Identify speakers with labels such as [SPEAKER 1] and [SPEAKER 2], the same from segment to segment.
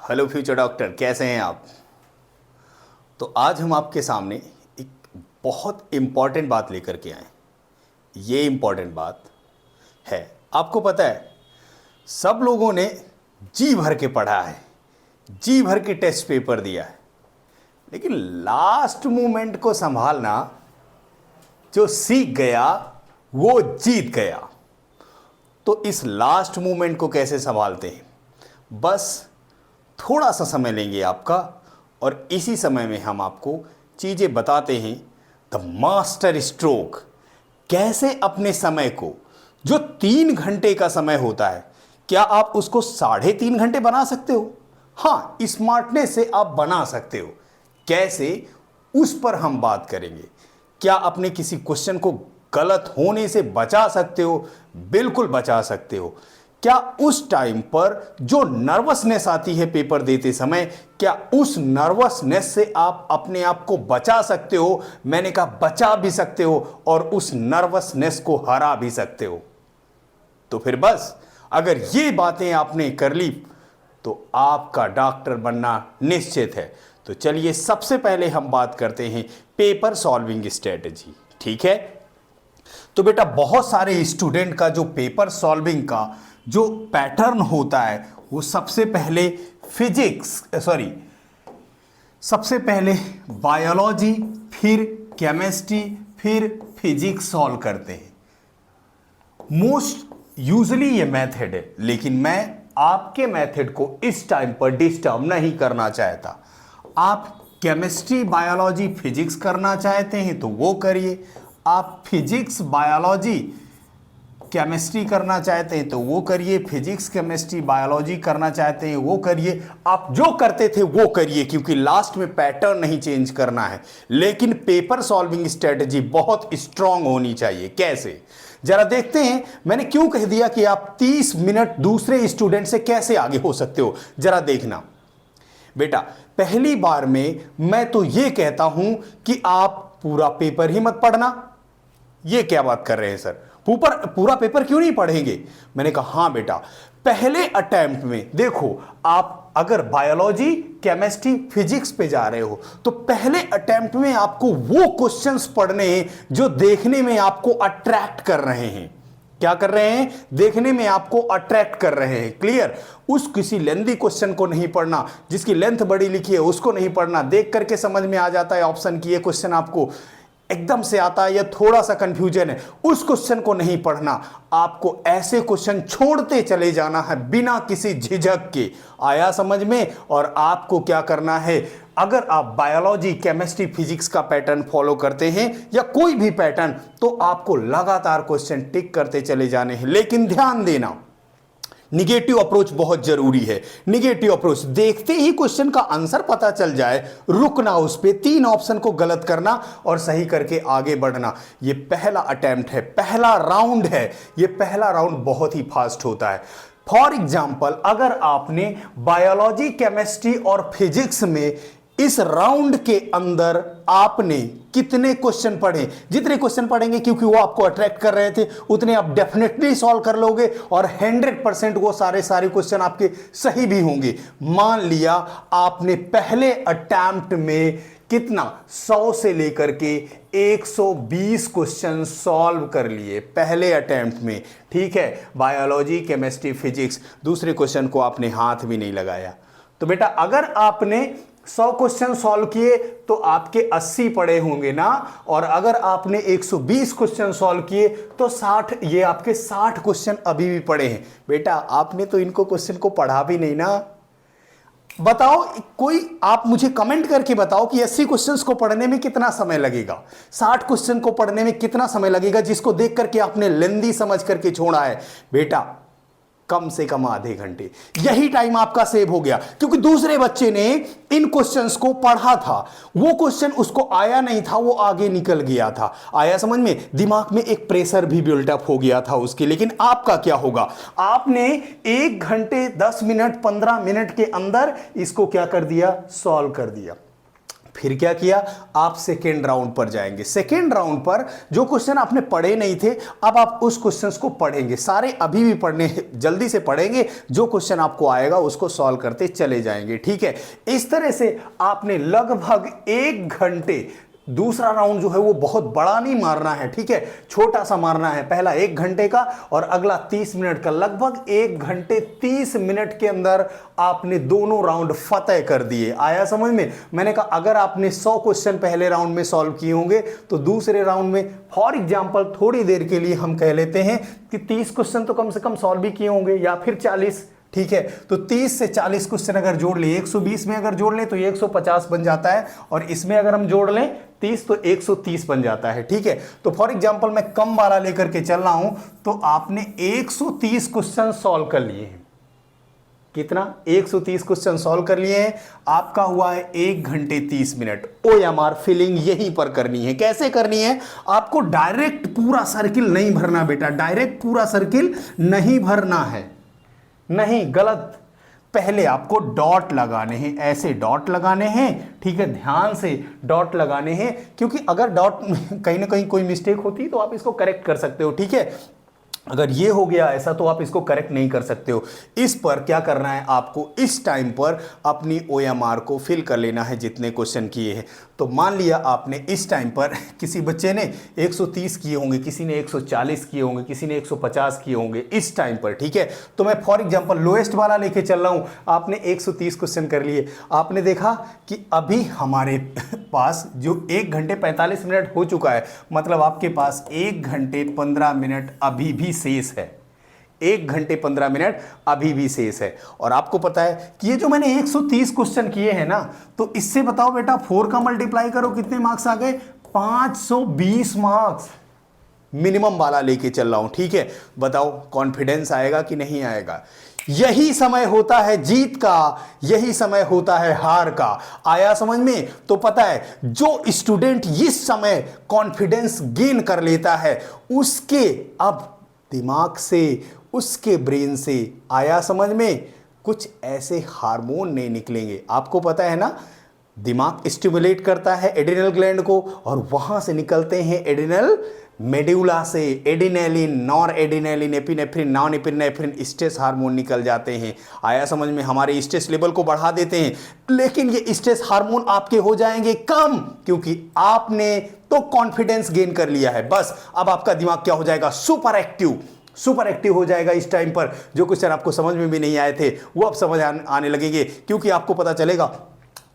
[SPEAKER 1] Hello future doctor, कैसे हैं आप। तो आज हम आपके सामने एक बहुत इम्पॉर्टेंट बात लेकर के आए। ये इम्पॉर्टेंट बात है, आपको पता है, सब लोगों ने जी भर के पढ़ा है, जी भर के टेस्ट पेपर दिया है, लेकिन लास्ट मोमेंट को संभालना, जो सीख गया वो जीत गया। तो इस लास्ट मोमेंट को कैसे संभालते हैं, बस थोड़ा सा समय लेंगे आपका, और इसी समय में हम आपको चीज़ें बताते हैं। द मास्टर स्ट्रोक, कैसे अपने समय को, जो 3 घंटे का समय होता है, क्या आप उसको 3.5 घंटे बना सकते हो। हाँ, स्मार्टनेस से आप बना सकते हो। कैसे, उस पर हम बात करेंगे। क्या अपने किसी क्वेश्चन को गलत होने से बचा सकते हो? बिल्कुल बचा सकते हो। क्या उस टाइम पर जो नर्वसनेस आती है पेपर देते समय, क्या उस नर्वसनेस से आप अपने आप को बचा सकते हो? मैंने कहा बचा भी सकते हो, और उस नर्वसनेस को हरा भी सकते हो। तो फिर बस, अगर ये बातें आपने कर ली तो आपका डॉक्टर बनना निश्चित है। तो चलिए, सबसे पहले हम बात करते हैं पेपर सॉल्विंग स्ट्रेटजी। ठीक है, तो बेटा, बहुत सारे स्टूडेंट का जो पेपर सॉल्विंग का जो पैटर्न होता है, वो सबसे पहले बायोलॉजी, फिर केमिस्ट्री, फिर फिजिक्स सॉल्व करते हैं। मोस्ट यूजली ये मेथड है, लेकिन मैं आपके मेथड को इस टाइम पर डिस्टर्ब नहीं करना चाहता। आप केमिस्ट्री, बायोलॉजी, फिजिक्स करना चाहते हैं तो वो करिए। आप फिजिक्स, बायोलॉजी, केमिस्ट्री करना चाहते हैं तो वो करिए। फिजिक्स, केमिस्ट्री, बायोलॉजी करना चाहते हैं वो करिए। आप जो करते थे वो करिए, क्योंकि लास्ट में पैटर्न नहीं चेंज करना है। लेकिन पेपर सॉल्विंग स्ट्रेटजी बहुत स्ट्रांग होनी चाहिए। कैसे, जरा देखते हैं। मैंने क्यों कह दिया कि आप 30 मिनट दूसरे स्टूडेंट से कैसे आगे हो सकते हो, जरा देखना। बेटा, पहली बार में मैं तो ये कहता हूं कि आप पूरा पेपर ही मत पढ़ना। ये क्या बात कर रहे हैं सर, पूरा पेपर क्यों नहीं पढ़ेंगे? मैंने कहा हाँ बेटा, पहले अटेम्प्ट में देखो, आप अगर बायोलॉजी, केमिस्ट्री, फिजिक्स पे जा रहे हो तो पहले अटेम्प्ट में आपको वो क्वेश्चंस पढ़ने हैं जो देखने में आपको अट्रैक्ट कर रहे हैं। क्या कर रहे हैं? देखने में आपको अट्रैक्ट कर रहे हैं। क्लियर? उस किसी लेंथी क्वेश्चन को नहीं पढ़ना, जिसकी लेंथ बड़ी लिखी है उसको नहीं पढ़ना। देख करके समझ में आ जाता है ऑप्शन की ये क्वेश्चन आपको एकदम से आता है या थोड़ा सा कंफ्यूजन है, उस क्वेश्चन को नहीं पढ़ना। आपको ऐसे क्वेश्चन छोड़ते चले जाना है बिना किसी झिझक के। आया समझ में? और आपको क्या करना है, अगर आप बायोलॉजी, केमिस्ट्री, फिजिक्स का पैटर्न फॉलो करते हैं या कोई भी पैटर्न, तो आपको लगातार क्वेश्चन टिक करते चले जाने हैं। लेकिन ध्यान देना, निगेटिव अप्रोच बहुत जरूरी है। निगेटिव अप्रोच, देखते ही क्वेश्चन का आंसर पता चल जाए, रुकना उस पे, 3 ऑप्शन को गलत करना और सही करके आगे बढ़ना। ये पहला अटेम्प्ट है, पहला राउंड है। ये पहला राउंड बहुत ही फास्ट होता है। फॉर एग्जाम्पल, अगर आपने बायोलॉजी, केमिस्ट्री और फिजिक्स में इस राउंड के अंदर आपने कितने क्वेश्चन पढ़े, जितने क्वेश्चन पढ़ेंगे क्योंकि वो आपको अट्रैक्ट कर रहे थे, उतने आप डेफिनेटली सॉल्व कर लोगे और 100% वो सारे क्वेश्चन आपके सही भी होंगे। मान लिया आपने पहले अटेम्प्ट में कितना, 100 से लेकर के 120 क्वेश्चन सॉल्व कर लिए पहले अटेम्प्ट में। ठीक है, बायोलॉजी, केमिस्ट्री, फिजिक्स, दूसरे क्वेश्चन को आपने हाथ भी नहीं लगाया। तो बेटा, अगर आपने 100 क्वेश्चन सॉल्व किए तो आपके 80 पढ़े होंगे ना, और अगर आपने 120 क्वेश्चन सॉल्व किए तो 60, ये आपके 60 क्वेश्चन अभी भी पढ़े हैं। बेटा, आपने तो इनको क्वेश्चन को पढ़ा भी नहीं ना। बताओ, कोई आप मुझे कमेंट करके बताओ कि 80 क्वेश्चंस को पढ़ने में कितना समय लगेगा, 60 क्वेश्चन को पढ़ने में कितना समय लगेगा, जिसको देख करके आपने लेंदी समझ करके छोड़ा है। बेटा, कम से कम आधे घंटे, यही टाइम आपका सेव हो गया, क्योंकि दूसरे बच्चे ने इन क्वेश्चंस को पढ़ा था, वो क्वेश्चन उसको आया नहीं था, वो आगे निकल गया था। आया समझ में? दिमाग में एक प्रेशर भी बिल्टअप हो गया था उसके। लेकिन आपका क्या होगा, आपने 1 घंटे 10 मिनट 15 मिनट के अंदर इसको क्या कर दिया, सॉल्व कर दिया। फिर क्या किया, आप सेकेंड राउंड पर जाएंगे। सेकेंड राउंड पर जो क्वेश्चन आपने पढ़े नहीं थे, अब आप उस क्वेश्चंस को पढ़ेंगे, सारे अभी भी पढ़ने, जल्दी से पढ़ेंगे, जो क्वेश्चन आपको आएगा उसको सॉल्व करते चले जाएंगे, ठीक है। इस तरह से आपने लगभग 1 घंटे, दूसरा राउंड जो है वो बहुत बड़ा नहीं मारना है, ठीक है, छोटा सा मारना है। पहला 1 घंटे का और अगला 30 मिनट का, लगभग 1 घंटे 30 मिनट के अंदर आपने दोनों राउंड फतेह कर दिए। आया समझ में? मैंने कहा अगर आपने 100 क्वेश्चन पहले राउंड में सॉल्व किए होंगे तो दूसरे राउंड में, फॉर एग्जाम्पल थोड़ी देर के लिए हम कह लेते हैं कि 30 क्वेश्चन तो कम से कम सॉल्व भी किए होंगे, या फिर 40, ठीक है। तो 30 से 40 क्वेश्चन अगर जोड़ ले, 120 में अगर जोड़ ले तो 150 बन जाता है, और इसमें अगर हम जोड़ लें 30 तो 130 बन जाता है, ठीक है। तो फॉर एग्जांपल मैं कम वाला लेकर के चल रहा हूं, तो आपने 130 क्वेश्चन सॉल्व कर लिए हैं। कितना? 130 क्वेश्चन सॉल्व कर लिए हैं। आपका हुआ है 1 घंटे 30 मिनट। OMR फिलिंग यहीं पर करनी है। कैसे करनी है? आपको डायरेक्ट पूरा सर्किल नहीं भरना बेटा, डायरेक्ट पूरा सर्किल नहीं भरना है, नहीं, गलत। पहले आपको डॉट लगाने हैं, ऐसे डॉट लगाने हैं, ठीक है, ध्यान से डॉट लगाने हैं, क्योंकि अगर डॉट कहीं ना कहीं कोई मिस्टेक होती तो आप इसको करेक्ट कर सकते हो, ठीक है। अगर ये हो गया ऐसा तो आप इसको करेक्ट नहीं कर सकते हो। इस पर क्या करना है, आपको इस टाइम पर अपनी OMR को फिल कर लेना है जितने क्वेश्चन किए हैं। तो मान लिया आपने इस टाइम पर, किसी बच्चे ने 130 किए होंगे, किसी ने 140 किए होंगे, किसी ने 150 किए होंगे इस टाइम पर, ठीक है। तो मैं फॉर एग्जांपल लोएस्ट वाला लेके चल रहा हूं। आपने 130 क्वेश्चन कर लिए, आपने देखा कि अभी हमारे पास जो 1 घंटे 45 मिनट हो चुका है, मतलब आपके पास 1 घंटे 15 मिनट अभी भी शेष है। 1 घंटे 15 मिनट अभी भी शेष है। और आपको पता है कि ये जो मैंने 130 क्वेश्चन किए हैं ना, तो इससे बताओ बेटा 4 का मल्टीप्लाई करो, कितने मार्क्स आ गए? 520 मार्क्स। मिनिमम वाला लेके चल रहा हूं, ठीक है। बताओ कॉन्फिडेंस आएगा कि नहीं आएगा? यही समय होता है जीत का, यही समय होता है हार का। आया समझ में? तो पता है जो स्टूडेंट इस समय कॉन्फिडेंस गेन कर लेता है, उसके अब दिमाग से, उसके ब्रेन से, आया समझ में, कुछ ऐसे हार्मोन नहीं निकलेंगे। आपको पता है ना, दिमाग स्टिमुलेट करता है एड्रिनल ग्लैंड को, और वहां से निकलते हैं एड्रिनल मेडुला से adrenaline, noradrenaline, epinephrine, norepinephrine, stress hormone निकल जाते हैं। आया समझ में? हमारे स्ट्रेस लेवल को बढ़ा देते हैं। लेकिन ये स्ट्रेस हार्मोन आपके हो जाएंगे कम, क्योंकि आपने तो कॉन्फिडेंस गेन कर लिया है। बस अब आपका दिमाग क्या हो जाएगा? सुपर एक्टिव, सुपर एक्टिव हो जाएगा। इस टाइम पर जो क्वेश्चन आपको समझ में भी नहीं आए थे वो अब समझ आने लगेंगे, क्योंकि आपको पता चलेगा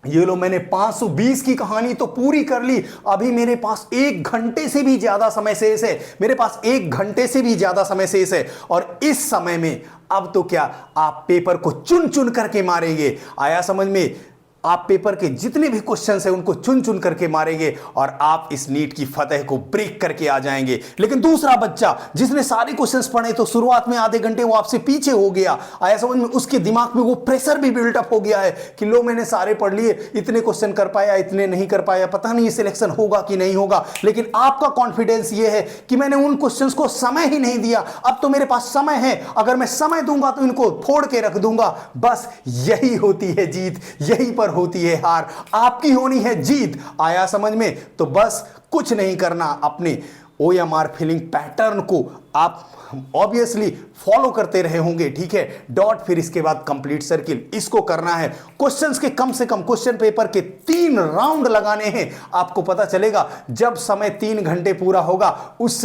[SPEAKER 1] ये लो मैंने 520 की कहानी तो पूरी कर ली, अभी मेरे पास 1 घंटे से भी ज्यादा समय शेष है, मेरे पास 1 घंटे से भी ज्यादा समय शेष है। और इस समय में अब तो क्या, आप पेपर को चुन चुन करके मारेंगे। आया समझ में? आप पेपर के जितने भी क्वेश्चंस हैं उनको चुन चुन करके मारेंगे और आप इस नीट की फतेह को ब्रेक करके आ जाएंगे। लेकिन दूसरा बच्चा जिसने सारे क्वेश्चंस पढ़े तो शुरुआत में आधे घंटे वो आपसे पीछे हो गया, आया समझ में? उसके दिमाग में वो प्रेशर भी बिल्डअप हो गया है कि लो मैंने सारे पढ़ लिए, इतने क्वेश्चन कर पाया, इतने नहीं कर पाया, पता नहीं सिलेक्शन होगा कि नहीं होगा। लेकिन आपका कॉन्फिडेंस ये है कि मैंने उन क्वेश्चन को समय ही नहीं दिया, अब तो मेरे पास समय है, अगर मैं समय दूंगा तो इनको फोड़ के रख दूंगा। बस यही होती है जीत, यही पर होती है हार, आपकी होनी है जीत। आया समझ में? तो बस कुछ नहीं करना, अपने OMR फिलिंग पैटर्न को आप ऑब्वियसली फॉलो करते रहे होंगे, ठीक है। डॉट, फिर इसके बाद कंप्लीट सर्किल, इसको करना है। क्वेश्चंस के कम से कम, क्वेश्चन पेपर के 3 राउंड लगाने हैं। आपको पता चलेगा जब समय 3 घंटे पूरा होगा, उस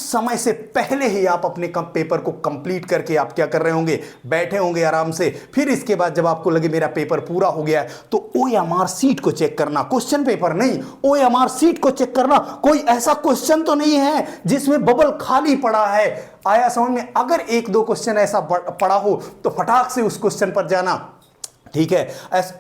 [SPEAKER 1] समय से पहले ही आप अपने पेपर को कंप्लीट करके आप क्या कर रहे होंगे? बैठे होंगे आराम से। फिर इसके बाद जब आपको लगे मेरा पेपर पूरा हो गया है, तो OMR सीट को चेक करना, क्वेश्चन पेपर नहीं, OMR सीट को चेक करना। कोई ऐसा क्वेश्चन तो नहीं है जिसमें बबल खाली पड़ा है। आया समझ में? अगर 1-2 क्वेश्चन ऐसा पड़ा हो तो फटाक से उस क्वेश्चन पर जाना, ठीक है।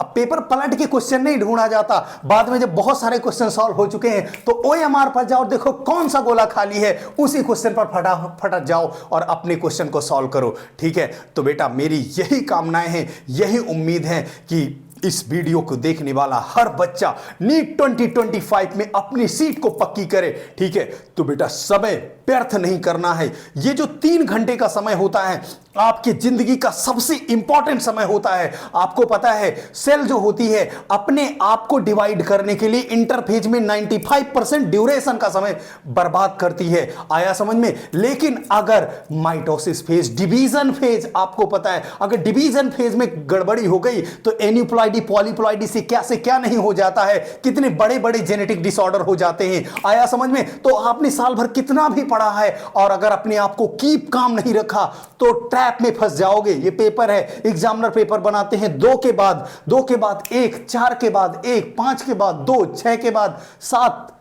[SPEAKER 1] पेपर पलट के क्वेश्चन नहीं ढूंढा जाता, बाद में जब बहुत सारे क्वेश्चन सॉल्व हो चुके हैं तो OMR पर जाओ, देखो कौन सा गोला खाली है, उसी क्वेश्चन पर फटाफट जाओ और अपने क्वेश्चन को सॉल्व करो, ठीक है। तो बेटा मेरी यही कामनाएं हैं, यही उम्मीद है कि इस वीडियो को देखने वाला हर बच्चा नीट 2025 में अपनी सीट को पक्की करे, ठीक है। तो बेटा समय व्यर्थ नहीं करना है। ये जो 3 घंटे का समय होता है आपकी जिंदगी का सबसे इंपॉर्टेंट समय होता है। आपको पता है सेल जो होती है अपने आप को डिवाइड करने के लिए इंटरफेज में 95% ड्यूरेशन का समय बर्बाद करती है। आया समझ में? लेकिन अगर माइटोसिस फेज, डिवीजन फेज, आपको पता है अगर डिवीजन फेज में गड़बड़ी हो गई तो एन्यूप्लॉइडी पॉलीप्लॉइडी से क्या नहीं हो जाता है, कितने बड़े बड़े जेनेटिक डिसऑर्डर हो जाते हैं। आया समझ में? तो आपने साल भर कितना भी पढ़ा है और अगर अपने आप को कीप काम नहीं रखा तो ट्रैप में फंस जाओगे। ये पेपर है, एग्जामिनर पेपर बनाते हैं 2 के बाद 1, 4 के बाद 1, 5 के बाद 2, 6 के बाद 7,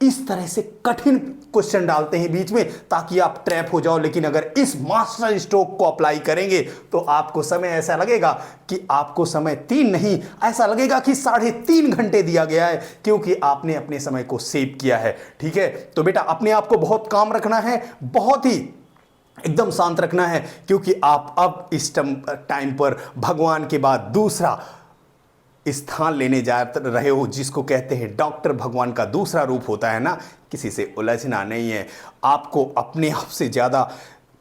[SPEAKER 1] इस तरह से कठिन क्वेश्चन डालते हैं बीच में ताकि आप ट्रैप हो जाओ। लेकिन अगर इस मास्टर स्ट्रोक को अप्लाई करेंगे तो आपको समय ऐसा लगेगा कि आपको समय 3 नहीं, ऐसा लगेगा कि 3.5 घंटे दिया गया है, क्योंकि आपने अपने समय को सेव किया है। ठीक है, तो बेटा अपने आप को बहुत काम रखना है, बहुत ही एकदम शांत रखना है, क्योंकि आप अब इस टाइम पर भगवान के बाद दूसरा स्थान लेने जा रहे हो, जिसको कहते हैं डॉक्टर। भगवान का दूसरा रूप होता है ना, किसी से उलझना नहीं है। आपको अपने आप से ज़्यादा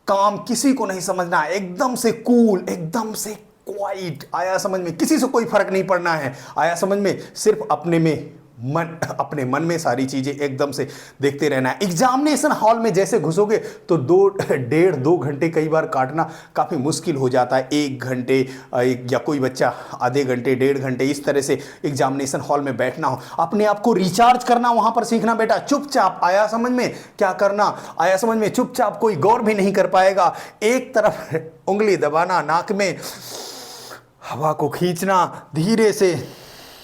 [SPEAKER 1] काम किसी को नहीं समझना है, एकदम से कूल, एकदम से क्वाइट। आया समझ में? किसी से कोई फर्क नहीं पड़ना है। आया समझ में? सिर्फ अपने मन में सारी चीजें एकदम से देखते रहना है। एग्जामिनेशन हॉल में जैसे घुसोगे तो 2 घंटे कई बार काटना काफी मुश्किल हो जाता है। 1 घंटे या कोई बच्चा आधे घंटे, 1.5 घंटे, इस तरह से एग्जामिनेशन हॉल में बैठना हो। अपने आप को रिचार्ज करना वहां पर सीखना बेटा। चुपचाप, आया समझ में? क्या करना? आया समझ में? चुपचाप, कोई गौर भी नहीं कर पाएगा। एक तरफ उंगली दबाना, नाक में हवा को खींचना, धीरे से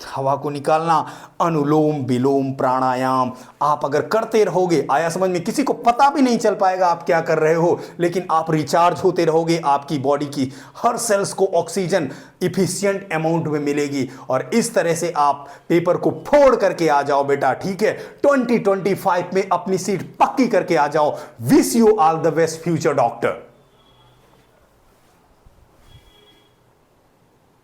[SPEAKER 1] हवा को निकालना, अनुलोम विलोम प्राणायाम आप अगर करते रहोगे, आया समझ में? किसी को पता भी नहीं चल पाएगा आप क्या कर रहे हो, लेकिन आप रिचार्ज होते रहोगे। आपकी बॉडी की हर सेल्स को ऑक्सीजन इफिशिएंट अमाउंट में मिलेगी और इस तरह से आप पेपर को फोड़ करके आ जाओ बेटा। ठीक है, 2025 में अपनी सीट पक्की करके आ जाओ। Wish you all the best future doctor.